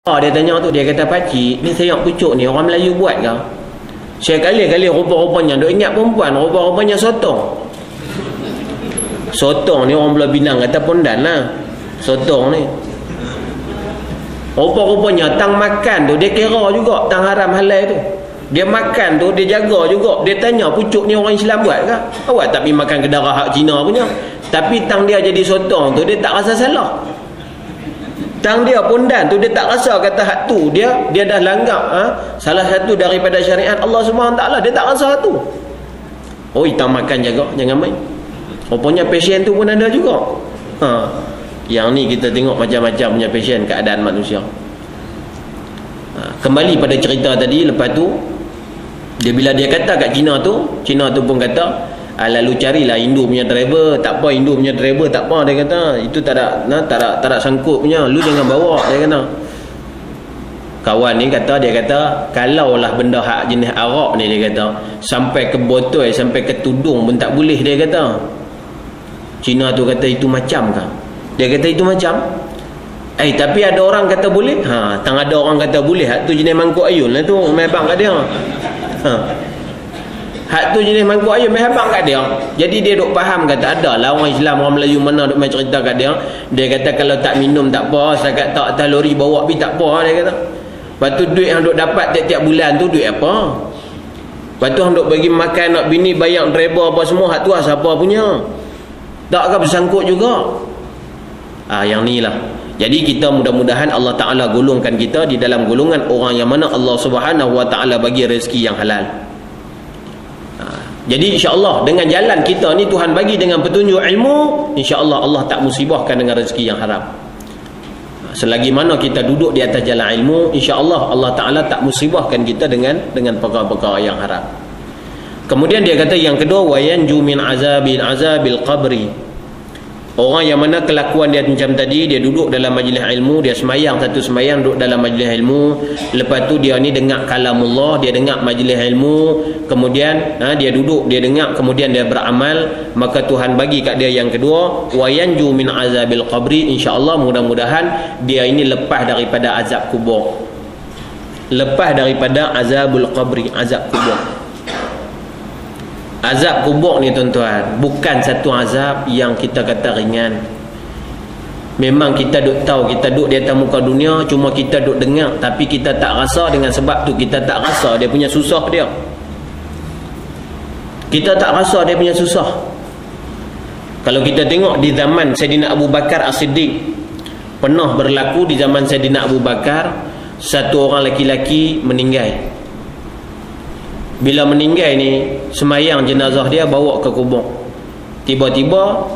Dia tanya tu, dia kata, pakcik ni sayap pucuk ni orang Melayu buat ke? Saya kali-kali rupa-rupanya duk ingat perempuan, rupa-rupanya sotong. Sotong ni orang Belah Pinang kata pondan lah. Sotong ni rupa-rupanya tang makan tu dia kira juga tang haram halal tu. Dia makan tu dia jaga juga. Dia tanya pucuk ni orang Islam buat ke? Awak tak pergi makan kedara hak Cina punya. Tapi tang dia jadi sotong tu dia tak rasa salah. Tang dia pondan tu dia tak rasa kata hak tu dia dah langgar salah satu daripada syariat Allah Subhanahu taala, dia tak rasa hak tu. Oi, tang makan jaga jangan main. Rupanya pasien tu pun ada juga. Yang ni kita tengok macam-macam punya pasien keadaan manusia. Kembali pada cerita tadi, lepas tu bila dia kata kat Cina tu pun kata, lalu carilah Hindu punya driver. Tak apa, Hindu punya driver tak apa, dia kata. Itu tak ada sangkut punya, lu jangan bawa, dia kata. Kawan ni kata, dia kata kalaulah benda hak jenis arak ni, dia kata sampai ke botol, sampai ke tudung pun tak boleh, dia kata. Cina tu kata itu macam kah? Dia kata itu macam. Tapi ada orang kata boleh. Tang ada orang kata boleh. Hak tu jenis mangkuk ayun lah tu, mebang kat dia. Hak tu jenis mangkuk ayun mebang kat dia. Jadi dia duk faham kata ada lah orang Islam, orang Melayu mana duk main cerita kat dia. Dia kata kalau tak minum tak apa, setakat tak atas lori bawa pergi tak apa, dia kata. Lepas tu duit yang duk dapat tiap-tiap bulan tu duit apa? Lepas tu duk bagi makan nak bini, bayar driver apa semua, hak tu siapa punya? Tak akan bersangkut juga. Yang ni lah. Jadi kita mudah-mudahan Allah Ta'ala golongkan kita di dalam golongan orang yang mana Allah Subhanahu Wa Ta'ala bagi rezeki yang halal. Jadi insya-Allah dengan jalan kita ni Tuhan bagi dengan petunjuk ilmu, insya-Allah Allah tak musibahkan dengan rezeki yang haram. Selagi mana kita duduk di atas jalan ilmu, insya-Allah Allah Ta'ala tak musibahkan kita dengan perkara-perkara yang haram. Kemudian dia kata yang kedua, wayanju min azabil qabri. Orang yang mana kelakuan dia macam tadi, dia duduk dalam majlis ilmu, dia semayang satu semayang duduk dalam majlis ilmu, lepas tu dia ni dengar kalamullah, dia dengar majlis ilmu, kemudian dia duduk, dia dengar, kemudian dia beramal, maka Tuhan bagi kat dia yang kedua, wayanju min azabil qabri. InsyaAllah mudah-mudahan dia ini lepas daripada azab kubur, lepas daripada azabul qabri, azab kubur. Azab kubur ni tuan-tuan bukan satu azab yang kita kata ringan. Memang kita duk tahu, kita duk di atas muka dunia, cuma kita duk dengar, tapi kita tak rasa. Dengan sebab tu kita tak rasa dia punya susah dia. Kita tak rasa dia punya susah. Kalau kita tengok di zaman Saidina Abu Bakar As-Siddiq, pernah berlaku di zaman Saidina Abu Bakar, satu orang lelaki meninggal. Bila meninggal ni, semayang jenazah dia bawa ke kubur. Tiba-tiba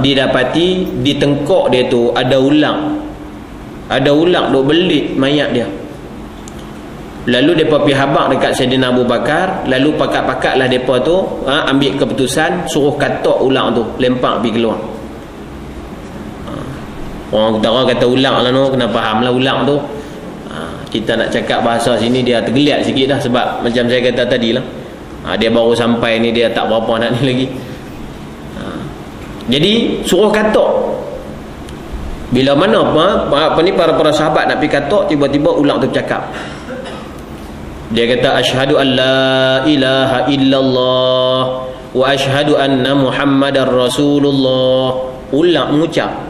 didapati di tengkok dia tu ada ulang. Ada ulang duk belit mayat dia. Lalu depa pergi habaq dekat Saidina Abu Bakar, lalu pakat-pakatlah depa tu ambil keputusan suruh katok ulang tu, lempar pergi keluar. Orang utara kata ulang lah no, kena fahamlah ulang tu. Kita nak cakap bahasa sini dia tergeliat sikit dah, sebab macam saya kata tadi lah, dia baru sampai ni, dia tak berapa nak ni lagi. Jadi suruh katok. Bila mana para sahabat nak pergi katok, tiba-tiba ulang tu bercakap. Dia kata asyhadu an la ilaha illallah wa asyhadu anna Muhammadar Rasulullah. Ulang mengucap.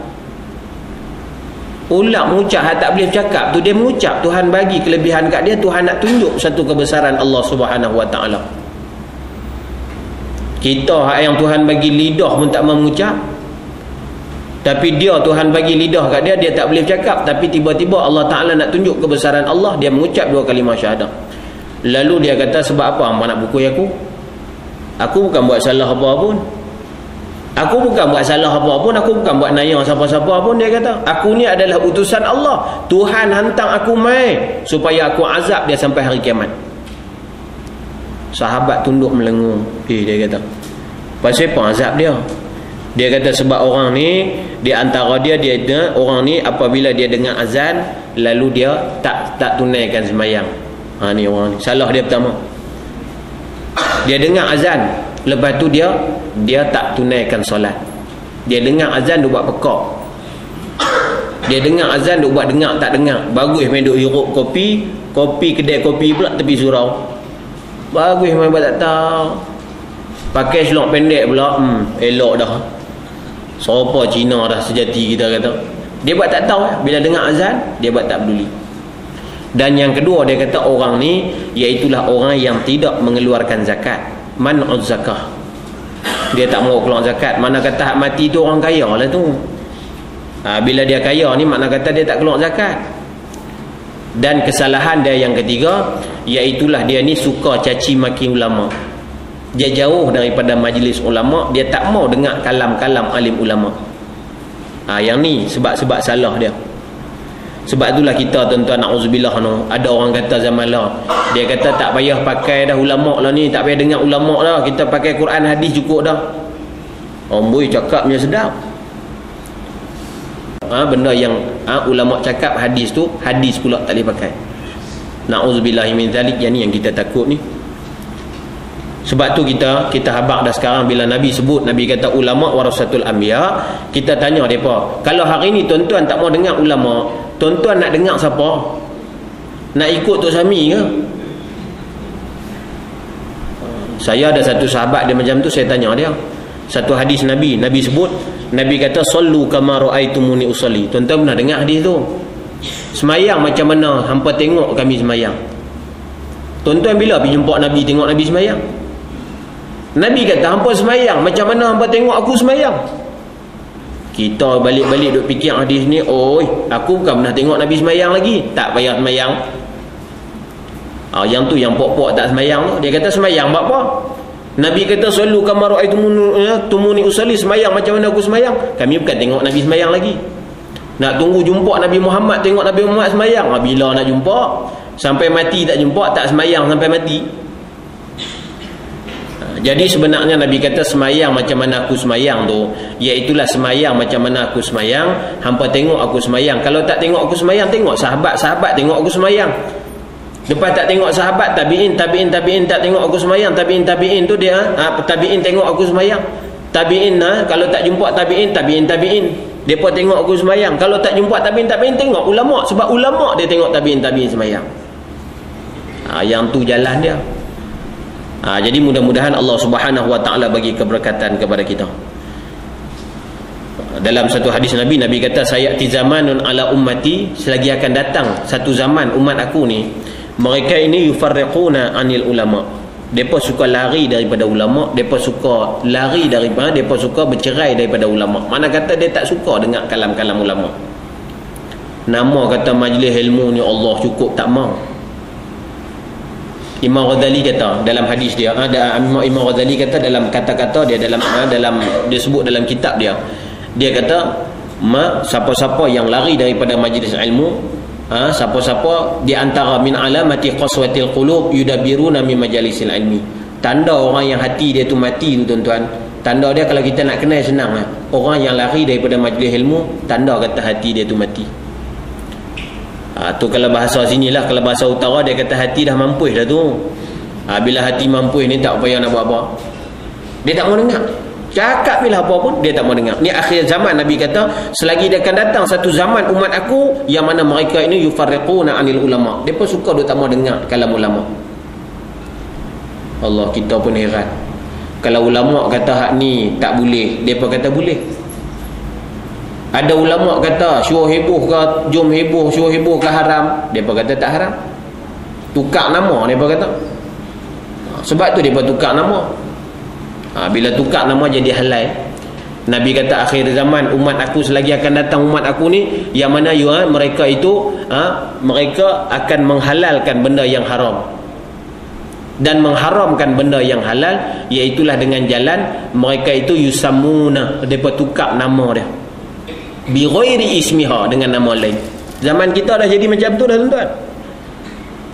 Ulang mengucap, tak boleh bercakap tu, dia mengucap. Tuhan bagi kelebihan kat dia, Tuhan nak tunjuk satu kebesaran Allah Subhanahu Wa Ta'ala. Kita yang Tuhan bagi lidah pun tak mengucap, tapi dia Tuhan bagi lidah kat dia, dia tak boleh bercakap, tapi tiba-tiba Allah Ta'ala nak tunjuk kebesaran Allah, dia mengucap dua kalimah syahadah. Lalu dia kata, sebab apa hangpa nak pukul aku? Aku bukan buat salah apa pun. Aku bukan buat salah apa pun, aku bukan buat naya siapa-siapa pun, dia kata. Aku ni adalah utusan Allah. Tuhan hantar aku mai supaya aku azab dia sampai hari kiamat. Sahabat tunduk melengung. Dia kata, pasal apa azab dia? Dia kata sebab orang ni, di antara dia orang ni apabila dia dengar azan, lalu dia tak tunaikan sembahyang. Ni orang ni. Salah dia pertama. Dia dengar azan, lepas tu dia tak tunaikan solat. Dia dengar azan, dia buat pekak. Dia dengar azan, dia buat dengar tak dengar. Bagus main duk hirup kopi kedai kopi pula tepi surau. Bagus main buat tak tahu. Pakai selok pendek pula, elok dah. Sopa Cina dah sejati kita kata. Dia buat tak tahu. Bila dengar azan, dia buat tak peduli. Dan yang kedua, dia kata orang ni iaitulah orang yang tidak mengeluarkan zakat. Man'uz zakah. Dia tak mau keluar zakat. Mana kata hak mati tu orang kaya lah tu. Bila dia kaya ni makna kata dia tak keluar zakat. Dan kesalahan dia yang ketiga, iaitulah dia ni suka caci maki ulama. Dia jauh daripada majlis ulama. Dia tak mau dengar kalam-kalam alim ulama. Yang ni sebab-sebab salah dia. Sebab itulah kita tuan-tuan, na'udzubillah no, ada orang kata zaman lah, dia kata tak payah pakai dah ulama lah ni, tak payah dengar ulama dah, kita pakai Quran hadis cukup dah. Amboi cakapnya sedap. Benda yang ulama cakap hadis tu, hadis pula tak boleh pakai. Na'udzubillah min zalik. Yang ni yang kita takut ni. Sebab tu kita habaq dah sekarang bila Nabi sebut, Nabi kata ulama warasatul anbiya, kita tanya depa, kalau hari ni tuan-tuan tak mau dengar ulama, tuan-tuan nak dengar siapa? Nak ikut Tok Sami ke? Saya ada satu sahabat dia macam tu, saya tanya dia. Satu hadis Nabi sebut, Nabi kata sallu kama raaitumuni usalli. Tuan-tuan pernah dengar hadis tu? Semayang macam mana hampa tengok kami semayang. Tuan-tuan bila pergi jumpa Nabi tengok Nabi semayang? Nabi kata hampa semayang macam mana hampa tengok aku semayang. Kita balik-balik duk fikir hadis ni, oi, aku bukan pernah tengok Nabi semayang lagi, tak payah semayang. Yang tu yang pok-pok tak semayang tu, dia kata semayang buat apa? Nabi kata sallu kama raaitumuni usalli, semayang macam mana aku semayang. Kami bukan tengok Nabi semayang lagi. Nak tunggu jumpa Nabi Muhammad, tengok Nabi Muhammad semayang. Bila nak jumpa? Sampai mati tak jumpa, tak semayang sampai mati. Jadi sebenarnya Nabi kata semayang macam mana aku semayang tu, iaitulah semayang macam mana aku semayang. Hampa tengok aku semayang. Kalau tak tengok aku semayang, tengok sahabat-sahabat tengok aku semayang. Lepas tak tengok sahabat, tabi'in tak tengok aku semayang. Tabi'in tu dia, tabi'in tengok aku semayang. Tabi'in kalau tak jumpa tabi'in. Mereka tengok aku semayang. Kalau tak jumpa tabi'in, tengok ulama'. Sebab ulama' dia tengok tabi'in semayang. Yang tu jalan dia. Jadi mudah-mudahan Allah Subhanahu Wa Taala bagi keberkatan kepada kita. Dalam satu hadis Nabi kata, sayati zamanun ala ummati, selagi akan datang satu zaman umat aku ni, mereka ini yufarriquna anil ulama. Depa suka lari daripada ulama, depa suka lari daripada, depa suka bercerai daripada ulama. Mana kata dia tak suka dengar kalam-kalam ulama. Nama kata majlis ilmu ni Allah cukup tak mau. Imam Ghazali kata dalam hadis dia, Imam Ghazali kata dalam kata-kata dia, dalam dia sebut dalam kitab dia, dia kata siapa-siapa yang lari daripada majlis ilmu, siapa-siapa di antara min alamati qaswatil qulub yudabbiruna min majalisil ilmi, tanda orang yang hati dia tu mati tu tuan-tuan, tanda dia kalau kita nak kenal senang orang yang lari daripada majlis ilmu, tanda kata hati dia tu mati. Tu kalau bahasa sinilah, kalau bahasa utara dia kata hati dah mampus dah tu. Bila hati mampus ni tak payah nak buat apa, dia tak mau dengar. Cakap bila apa pun dia tak mau dengar. Ni akhir zaman Nabi kata, selagi dia akan datang satu zaman umat aku yang mana mereka ini yufarriquna anil ulama. Depa suka dia tak mau dengar kalam ulama. Allah, kita pun heran. Kalau ulama kata hak ni tak boleh, depa kata boleh. Ada ulama kata syuruh heboh ke, jom heboh, syuruh heboh ke haram, depa kata tak haram. Tukar nama depa kata. Sebab tu depa tukar nama. Bila tukar nama jadi halal. Nabi kata akhir zaman umat aku, selagi akan datang umat aku ni yang mana mereka itu mereka akan menghalalkan benda yang haram dan mengharamkan benda yang halal, iaitulah dengan jalan mereka itu yusammuna, depa tukar nama dia bi ghairi ismiha, dengan nama lain. Zaman kita dah jadi macam tu dah tuan-tuan.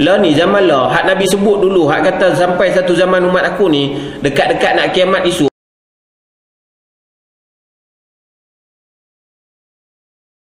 Lah ni zaman lah hak Nabi sebut dulu, hak kata sampai satu zaman umat aku ni dekat-dekat nak kiamat isu,